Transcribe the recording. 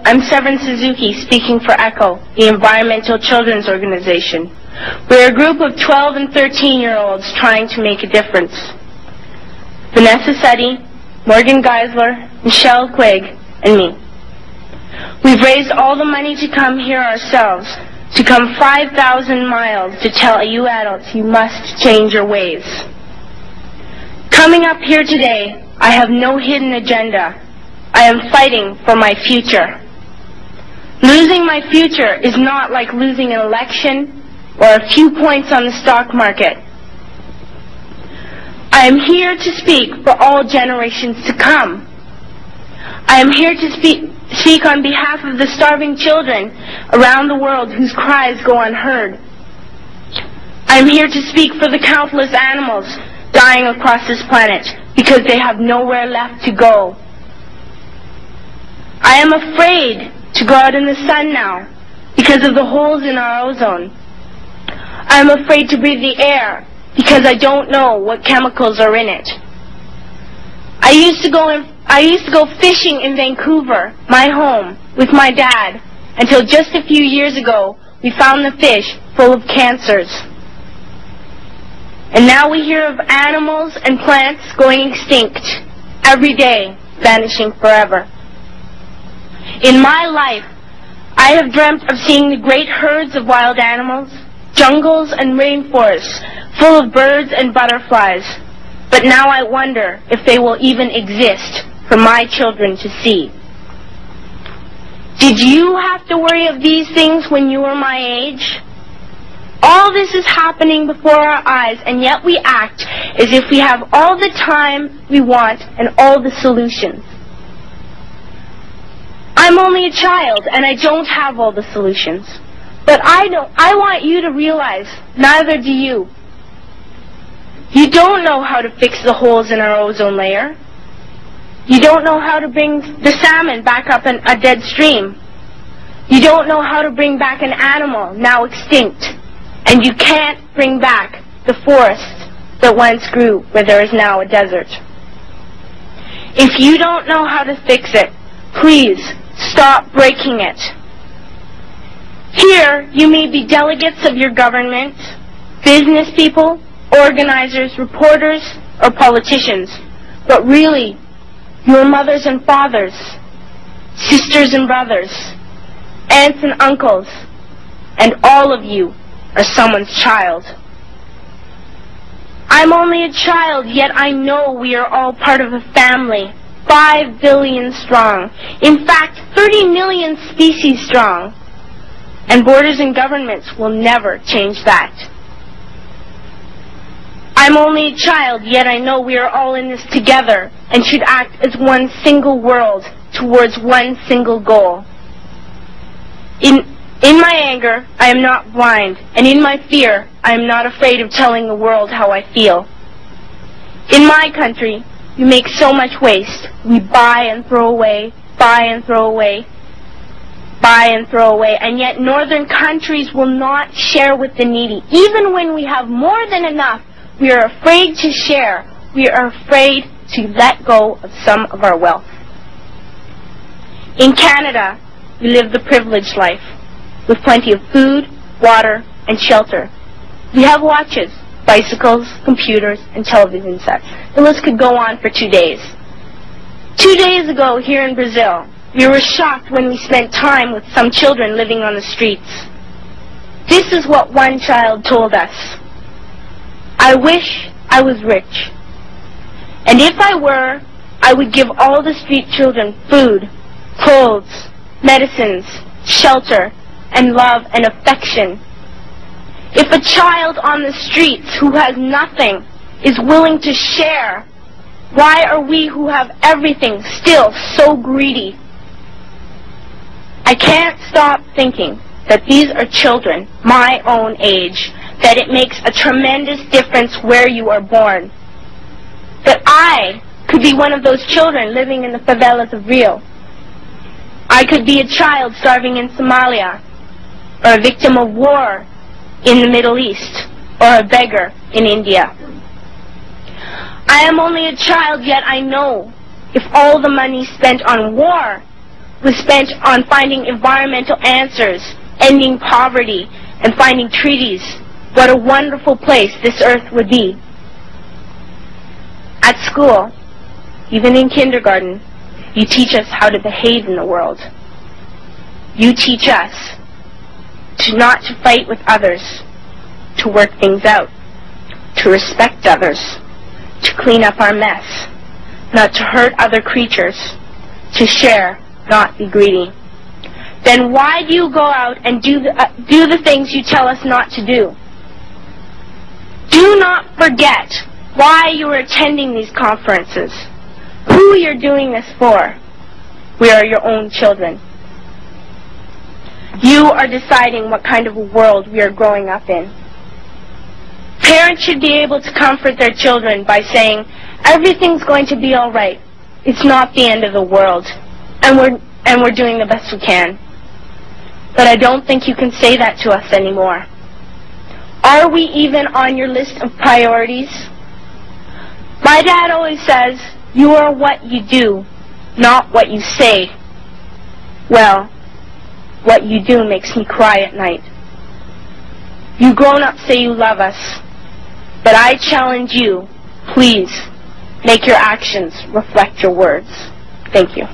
I'm Severin Suzuki, speaking for ECHO, the Environmental Children's Organization. We're a group of 12 and 13-year-olds trying to make a difference. Vanessa Seti, Morgan Geisler, Michelle Quigg, and me. We've raised all the money to come here ourselves, to come 5,000 miles to tell you adults you must change your ways. Coming up here today, I have no hidden agenda. I am fighting for my future. Losing my future is not like losing an election or a few points on the stock market. I am here to speak for all generations to come. I am here to speak on behalf of the starving children around the world whose cries go unheard. I am here to speak for the countless animals dying across this planet because they have nowhere left to go. I am afraid to go out in the sun now because of the holes in our ozone. I am afraid to breathe the air because I don't know what chemicals are in it. I used to go fishing in Vancouver, my home, with my dad, until just a few years ago we found the fish full of cancers. And now we hear of animals and plants going extinct every day, vanishing forever. In my life, I have dreamt of seeing the great herds of wild animals, jungles and rainforests full of birds and butterflies. But now I wonder if they will even exist for my children to see. Did you have to worry of these things when you were my age? All this is happening before our eyes, and yet we act as if we have all the time we want and all the solutions. I'm only a child, and I don't have all the solutions. But I want you to realize, neither do you. You don't know how to fix the holes in our ozone layer. You don't know how to bring the salmon back up in a dead stream. You don't know how to bring back an animal now extinct. And you can't bring back the forest that once grew where there is now a desert. If you don't know how to fix it, please stop breaking it. Here, you may be delegates of your government, business people, organizers, reporters, or politicians, but really, your mothers and fathers, sisters and brothers, aunts and uncles, and all of you are someone's child. I'm only a child, yet I know we are all part of a family, 5 billion strong. In fact, 30 million species strong. And borders and governments will never change that. I'm only a child, yet I know we are all in this together and should act as one single world towards one single goal. In my anger, I am not blind, and in my fear, I am not afraid of telling the world how I feel. In my country, we make so much waste. We buy and throw away, buy and throw away, buy and throw away, and yet northern countries will not share with the needy. Even when we have more than enough, we are afraid to share. We are afraid to let go of some of our wealth. In Canada, we live the privileged life, with plenty of food, water, and shelter. We have watches, bicycles, computers, and television sets. The list could go on for 2 days. 2 days ago, here in Brazil, we were shocked when we spent time with some children living on the streets. This is what one child told us. I wish I was rich. And if I were, I would give all the street children food, clothes, medicines, shelter, and love and affection. If a child on the streets who has nothing is willing to share, why are we who have everything still so greedy? I can't stop thinking that these are children my own age, that it makes a tremendous difference where you are born. That I could be one of those children living in the favelas of Rio. I could be a child starving in Somalia, or a victim of war in the Middle East, or a beggar in India. I am only a child, yet I know if all the money spent on war was spent on finding environmental answers, ending poverty, and finding treaties, what a wonderful place this earth would be. At school, even in kindergarten, you teach us how to behave in the world. You teach us not to fight with others, to work things out, to respect others, to clean up our mess, not to hurt other creatures, to share, not be greedy. Then why do you go out and do the things you tell us not to do? Do not forget why you are attending these conferences, who you're doing this for. We are your own children. You are deciding what kind of a world we are growing up in. Parents should be able to comfort their children by saying, everything's going to be all right. It's not the end of the world, and we're doing the best we can. But I don't think you can say that to us anymore. Are we even on your list of priorities? My dad always says, you are what you do, not what you say. Well, what you do makes me cry at night. You grown-ups say you love us, but I challenge you, please, make your actions reflect your words. Thank you.